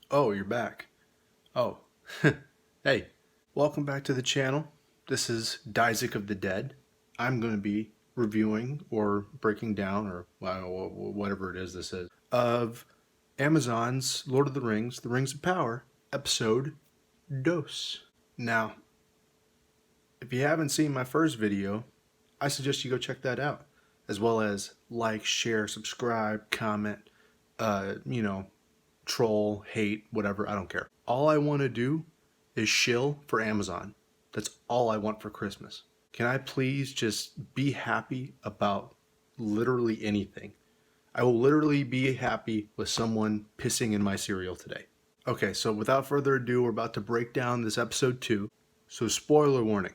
Oh, you're back. Oh, hey, welcome back to the channel. This is Isaac of the Dead. I'm going to be reviewing or breaking down, or whatever it is this is, of Amazon's Lord of the Rings of Power, episode Dos. Now, if you haven't seen my first video, I suggest you go check that out, as well as like, share, subscribe, comment, troll, hate, whatever, I don't care. All I want to do is shill for Amazon. That's all I want for Christmas. Can I please just be happy about literally anything? I will literally be happy with someone pissing in my cereal today. Okay, so without further ado, we're about to break down this episode 2. So spoiler warning.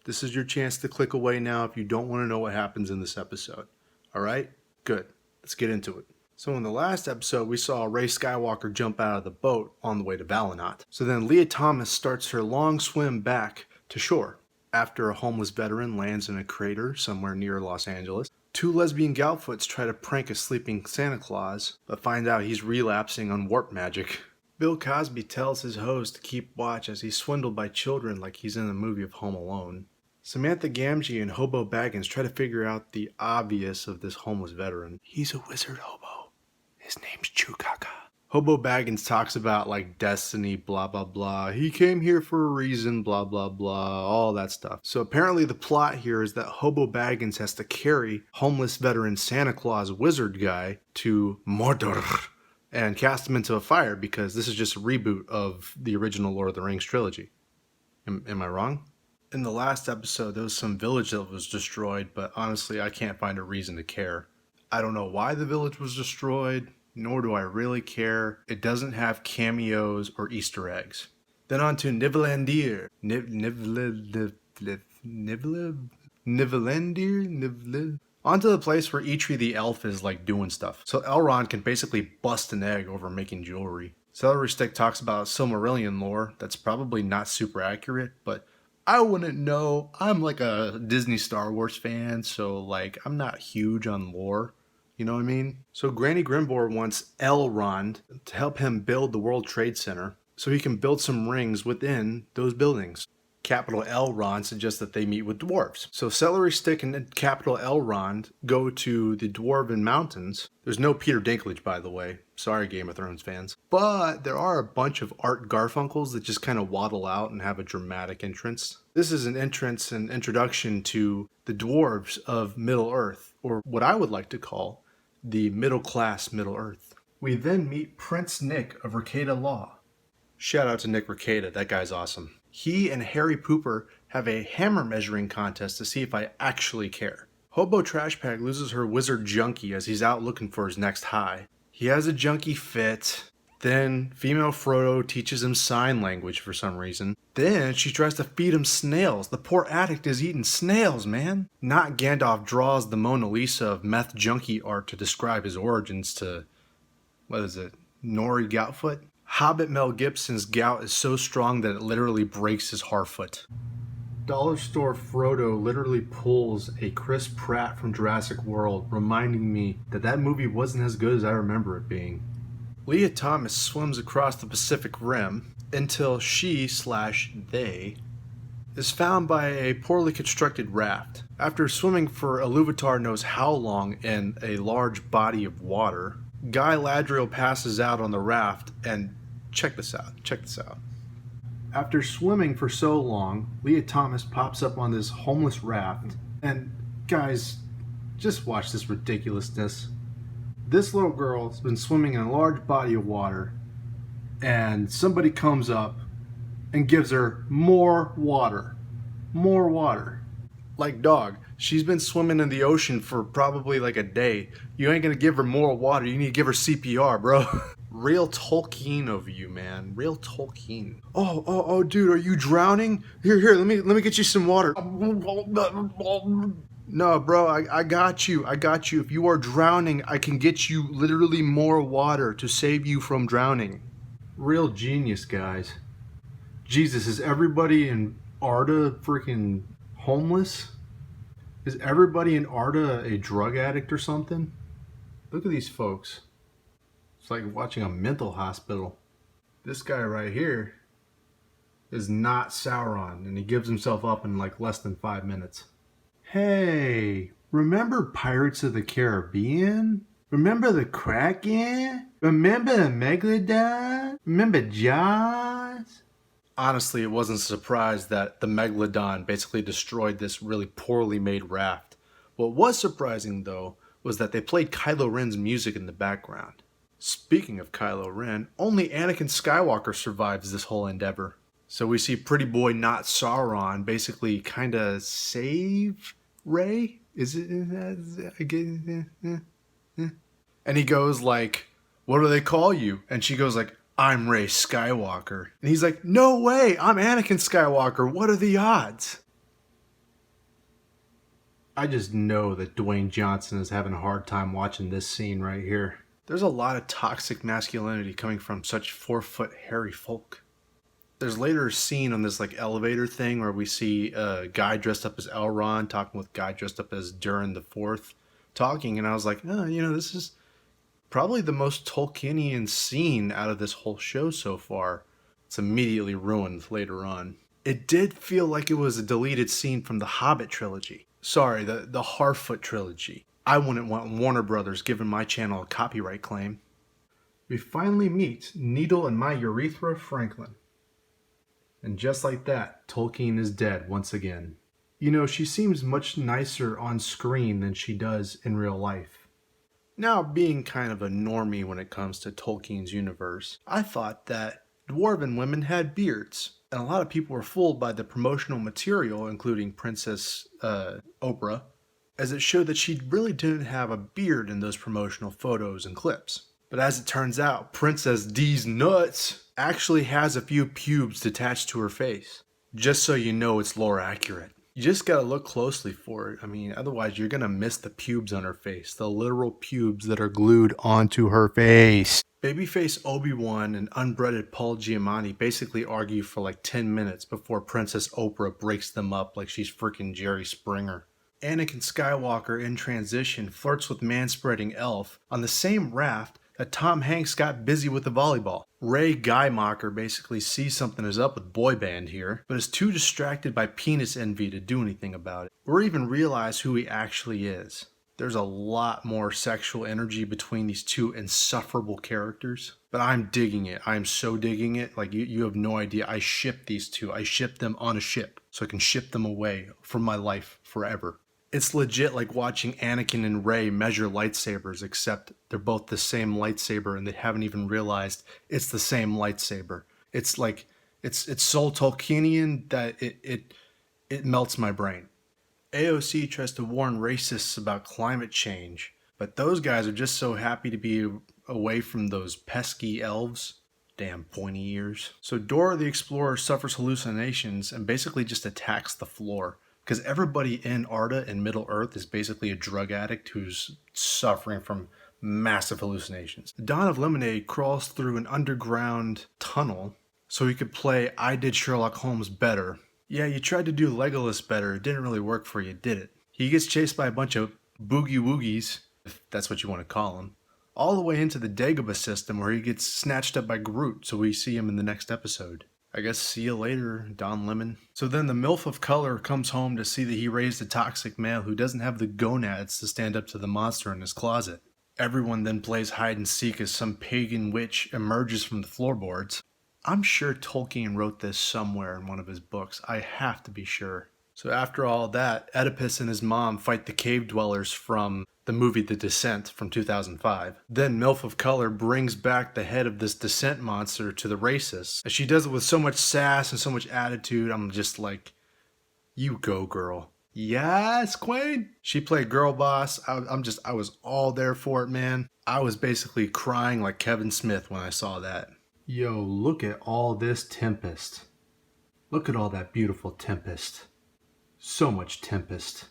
This is your chance to click away now if you don't want to know what happens in this episode. Alright? Good. Let's get into it. So in the last episode, we saw Rey Skywalker jump out of the boat on the way to Valinor. So then Leah Thomas starts her long swim back to shore. After a homeless veteran lands in a crater somewhere near Los Angeles, 2 lesbian Goutfoots try to prank a sleeping Santa Claus, but find out he's relapsing on warp magic. Bill Cosby tells his host to keep watch as he's swindled by children like he's in the movie of Home Alone. Samantha Gamgee and Hobo Baggins try to figure out the obvious of this homeless veteran. He's a wizard hobo. His name's Chewbacca. Hobo Baggins talks about like destiny, blah blah blah. He came here for a reason, blah blah blah, all that stuff. So apparently the plot here is that Hobo Baggins has to carry homeless veteran Santa Claus wizard guy to Mordor and cast him into a fire because this is just a reboot of the original Lord of the Rings trilogy. Am I wrong? In the last episode, there was some village that was destroyed, but honestly, I can't find a reason to care. I don't know why the village was destroyed, nor do I really care. It doesn't have cameos or Easter eggs. Then on to Nivelandir. Nivelandir? Onto the place where Eitri the elf is like doing stuff. So Elrond can basically bust an egg over making jewelry. Celery Stick talks about Silmarillion lore. That's probably not super accurate, but I wouldn't know. I'm like a Disney Star Wars fan, so like I'm not huge on lore. You know what I mean? So Granny Grimbor wants Elrond to help him build the World Trade Center so he can build some rings within those buildings. Capital Elrond suggests that they meet with dwarves. So Celery Stick and Capital Elrond go to the Dwarven Mountains. There's no Peter Dinklage, by the way. Sorry, Game of Thrones fans. But there are a bunch of Art Garfunkels that just kind of waddle out and have a dramatic entrance. This is an entrance and introduction to the dwarves of Middle-earth, or what I would like to call the middle-class Middle-earth. We then meet Prince Nick of Recaeda Law. Shout out to Nick Recaeda, that guy's awesome. He and Harry Pooper have a hammer measuring contest to see if I actually care. Hobo Trashbag loses her wizard junkie as he's out looking for his next high. He has a junkie fit. Then female Frodo teaches him sign language for some reason. Then she tries to feed him snails. The poor addict is eating snails, man. Not Gandalf draws the Mona Lisa of meth junkie art to describe his origins to, Nori Goutfoot? Hobbit Mel Gibson's gout is so strong that it literally breaks his Harfoot. Dollar Store Frodo literally pulls a Chris Pratt from Jurassic World, reminding me that that movie wasn't as good as I remember it being. Leah Thomas swims across the Pacific Rim until she/they is found by a poorly constructed raft. After swimming for Iluvatar knows how long in a large body of water, Guy Ladriel passes out on the raft and check this out. After swimming for so long, Leah Thomas pops up on this homeless raft, and guys, just watch this ridiculousness. This little girl's been swimming in a large body of water, and somebody comes up and gives her more water. Like, dog, she's been swimming in the ocean for probably like a day. You ain't gonna give her more water, you need to give her CPR, bro. Real Tolkien of you, man. Real Tolkien. Oh, dude, are you drowning? Here, let me get you some water. No, bro, I got you. If you are drowning, I can get you literally more water to save you from drowning. Real genius, guys. Jesus, is everybody in Arda freaking homeless? Is everybody in Arda a drug addict or something? Look at these folks. It's like watching a mental hospital. This guy right here is not Sauron, and he gives himself up in like less than 5 minutes. Hey, remember Pirates of the Caribbean? Remember the Kraken? Remember the Megalodon? Remember Jaws? Honestly, it wasn't a surprise that the Megalodon basically destroyed this really poorly made raft. What was surprising, though, was that they played Kylo Ren's music in the background. Speaking of Kylo Ren, only Anakin Skywalker survives this whole endeavor. So we see Pretty Boy Not Sauron basically kind of save Rey? Is it? And he goes like, "What do they call you?" And she goes like, "I'm Rey Skywalker." And he's like, "No way, I'm Anakin Skywalker. What are the odds?" I just know that Dwayne Johnson is having a hard time watching this scene right here. There's a lot of toxic masculinity coming from such 4-foot hairy folk. There's later a scene on this like elevator thing where we see a guy dressed up as Elrond talking with a guy dressed up as Durin the Fourth talking, and I was like, oh, this is probably the most Tolkienian scene out of this whole show so far. It's immediately ruined later on. It did feel like it was a deleted scene from the Hobbit trilogy. Sorry, the Harfoot trilogy. I wouldn't want Warner Brothers giving my channel a copyright claim. We finally meet Needle and My Urethra Franklin. And just like that, Tolkien is dead once again. She seems much nicer on screen than she does in real life. Now, being kind of a normie when it comes to Tolkien's universe, I thought that dwarven women had beards. And a lot of people were fooled by the promotional material, including Princess Oprah, as it showed that she really didn't have a beard in those promotional photos and clips. But as it turns out, Princess D's nuts actually has a few pubes detached to her face. Just so you know it's lore accurate. You just gotta look closely for it. Otherwise you're gonna miss the pubes on her face. The literal pubes that are glued onto her face. Babyface Obi-Wan and unbreaded Paul Giamatti basically argue for like 10 minutes before Princess Oprah breaks them up like she's freaking Jerry Springer. Anakin Skywalker in transition flirts with manspreading elf on the same raft that Tom Hanks got busy with the volleyball. Ray Guymocker basically sees something is up with boy band here, but is too distracted by penis envy to do anything about it, or even realize who he actually is. There's a lot more sexual energy between these two insufferable characters, but I'm digging it. I'm so digging it. Like, you have no idea. I ship these two. I ship them on a ship so I can ship them away from my life forever. It's legit like watching Anakin and Rey measure lightsabers, except they're both the same lightsaber and they haven't even realized it's the same lightsaber. It's like, it's so Tolkienian that it melts my brain. AOC tries to warn racists about climate change, but those guys are just so happy to be away from those pesky elves. Damn pointy ears. So Dora the Explorer suffers hallucinations and basically just attacks the floor. Because everybody in Arda and Middle Earth is basically a drug addict who's suffering from massive hallucinations. Dawn of Lemonade crawls through an underground tunnel so he could play I Did Sherlock Holmes better. Yeah, you tried to do Legolas better. It didn't really work for you, did it? He gets chased by a bunch of boogie woogies, if that's what you want to call them, all the way into the Dagobah system where he gets snatched up by Groot, so we see him in the next episode. I guess see you later, Don Lemon. So then the MILF of color comes home to see that he raised a toxic male who doesn't have the gonads to stand up to the monster in his closet. Everyone then plays hide and seek as some pagan witch emerges from the floorboards. I'm sure Tolkien wrote this somewhere in one of his books. I have to be sure. So after all that, Oedipus and his mom fight the cave dwellers from the movie The Descent from 2005. Then MILF of Color brings back the head of this Descent monster to the racists. And she does it with so much sass and so much attitude. I'm just like, you go, girl. Yes, Queen. She played girl boss. I was all there for it, man. I was basically crying like Kevin Smith when I saw that. Yo, look at all this Tempest. Look at all that beautiful Tempest. So much Tempest.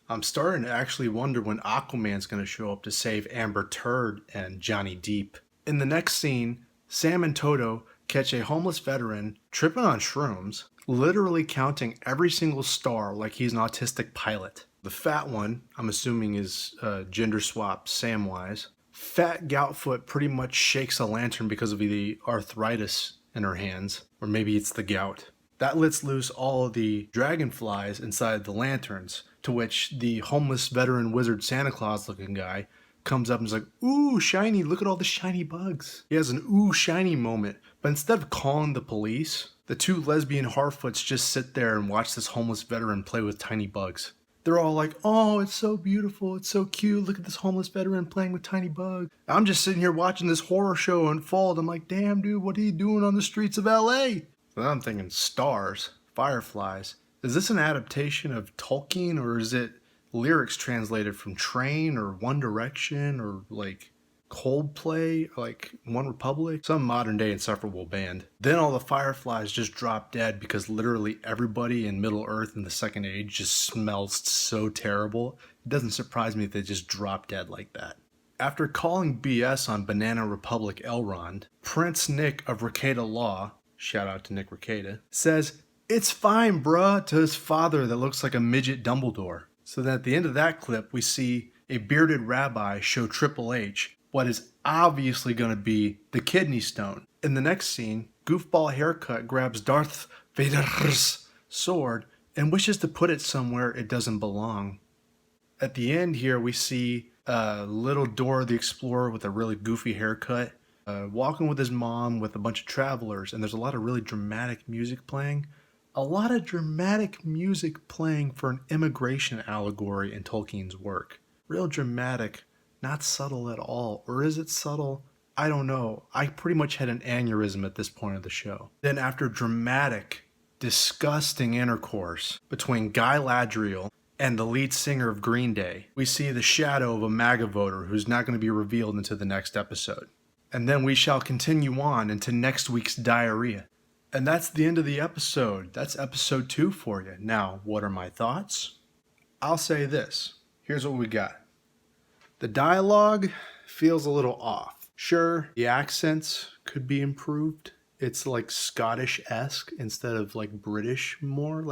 I'm starting to actually wonder when Aquaman's going to show up to save Amber Turd and Johnny Depp. In the next scene, Sam and Toto catch a homeless veteran tripping on shrooms, literally counting every single star like he's an autistic pilot. The fat one, I'm assuming is gender swap Samwise, Fat Goutfoot pretty much shakes a lantern because of the arthritis in her hands, or maybe it's the gout. That lets loose all of the dragonflies inside the lanterns, to which the homeless veteran wizard Santa Claus looking guy comes up and is like, ooh, shiny, look at all the shiny bugs. He has an ooh, shiny moment, but instead of calling the police, the two lesbian Harfoots just sit there and watch this homeless veteran play with tiny bugs. They're all like, oh, it's so beautiful, it's so cute, look at this homeless veteran playing with tiny bugs. I'm just sitting here watching this horror show unfold. I'm like, damn, dude, what are you doing on the streets of LA? So then I'm thinking, stars, fireflies. Is this an adaptation of Tolkien, or is it lyrics translated from Train or One Direction or like Coldplay, like One Republic, some modern day insufferable band? Then all the fireflies just drop dead because literally everybody in Middle Earth in the Second Age just smells so terrible. It doesn't surprise me if they just drop dead like that. After calling BS on Banana Republic Elrond, Prince Nick of Rekieta Law, shout out to Nick Rekieta, says, "It's fine, bruh," to his father that looks like a midget Dumbledore. So then at the end of that clip, we see a bearded rabbi show Triple H what is obviously going to be the kidney stone. In the next scene, Goofball Haircut grabs Darth Vader's sword and wishes to put it somewhere it doesn't belong. At the end here, we see little Dora the Explorer with a really goofy haircut, walking with his mom with a bunch of travelers, and there's a lot of really dramatic music playing. A lot of dramatic music playing for an immigration allegory in Tolkien's work. Real dramatic, not subtle at all. Or is it subtle? I don't know. I pretty much had an aneurysm at this point of the show. Then after dramatic, disgusting intercourse between Guy Ladriel and the lead singer of Green Day, we see the shadow of a MAGA voter who's not going to be revealed until the next episode. And then we shall continue on into next week's diarrhea. And that's the end of the episode. That's episode 2 for you. Now, what are my thoughts? I'll say this. Here's what we got. The dialogue feels a little off. Sure, the accents could be improved. It's like Scottish-esque instead of like British more.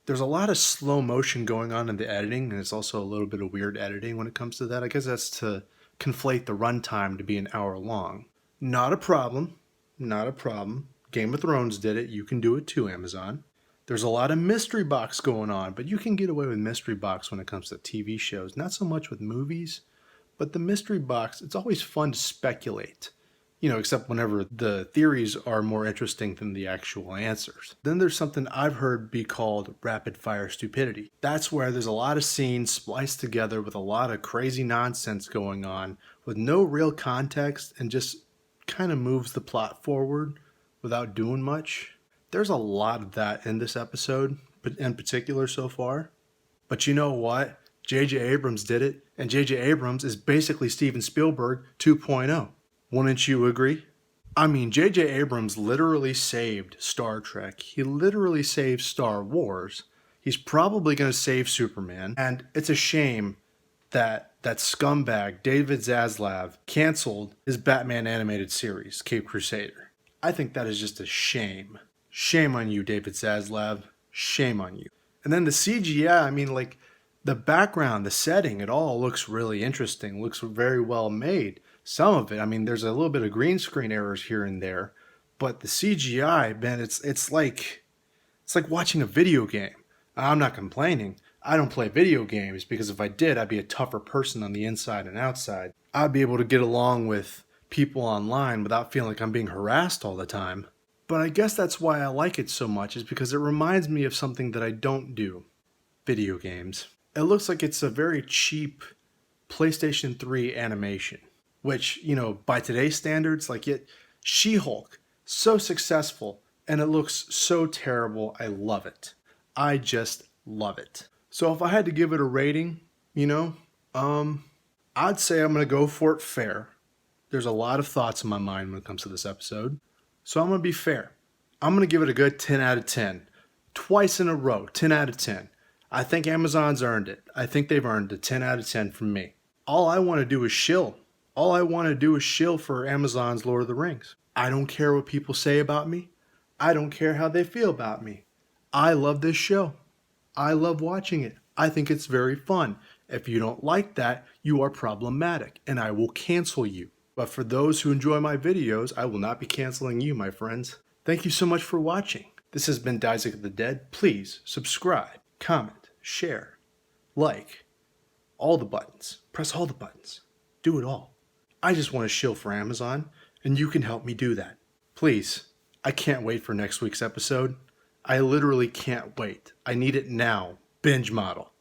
There's a lot of slow motion going on in the editing, and it's also a little bit of weird editing when it comes to that. I guess that's to conflate the runtime to be an hour long. Not a problem. Not a problem. Game of Thrones did it. You can do it too, Amazon. There's a lot of mystery box going on, but you can get away with mystery box when it comes to TV shows. Not so much with movies, but the mystery box, it's always fun to speculate. Except whenever the theories are more interesting than the actual answers. Then there's something I've heard be called rapid fire stupidity. That's where there's a lot of scenes spliced together with a lot of crazy nonsense going on with no real context and just kind of moves the plot forward without doing much. There's a lot of that in this episode, but in particular so far. But you know what? J.J. Abrams did it, and J.J. Abrams is basically Steven Spielberg 2.0. Wouldn't you agree? I mean, J.J. Abrams literally saved Star Trek. He literally saved Star Wars. He's probably going to save Superman. And it's a shame that scumbag David Zaslav canceled his Batman animated series, Cape Crusader. I think that is just a shame. Shame on you, David Zaslav. Shame on you. And then the CGI, the background, the setting, it all looks really interesting. Looks very well made. Some of it, there's a little bit of green screen errors here and there. But the CGI, man, it's like watching a video game. I'm not complaining. I don't play video games because if I did, I'd be a tougher person on the inside and outside. I'd be able to get along with people online without feeling like I'm being harassed all the time. But I guess that's why I like it so much, is because it reminds me of something that I don't do. Video games. It looks like it's a very cheap PlayStation 3 animation, which, by today's standards, She-Hulk, so successful, and it looks so terrible. I love it. I just love it. So if I had to give it a rating, I'd say I'm going to go for it fair. There's a lot of thoughts in my mind when it comes to this episode. So I'm going to be fair. I'm going to give it a good 10 out of 10. Twice in a row, 10 out of 10. I think Amazon's earned it. I think they've earned a 10 out of 10 from me. All I want to do is shill. All I want to do is shill for Amazon's Lord of the Rings. I don't care what people say about me. I don't care how they feel about me. I love this show. I love watching it. I think it's very fun. If you don't like that, you are problematic, and I will cancel you. But for those who enjoy my videos, I will not be canceling you, my friends. Thank you so much for watching. This has been Isaac of the Dead. Please subscribe, comment, share, like, all the buttons. Press all the buttons. Do it all. I just want to shill for Amazon, and you can help me do that. Please, I can't wait for next week's episode. I literally can't wait. I need it now. Binge model.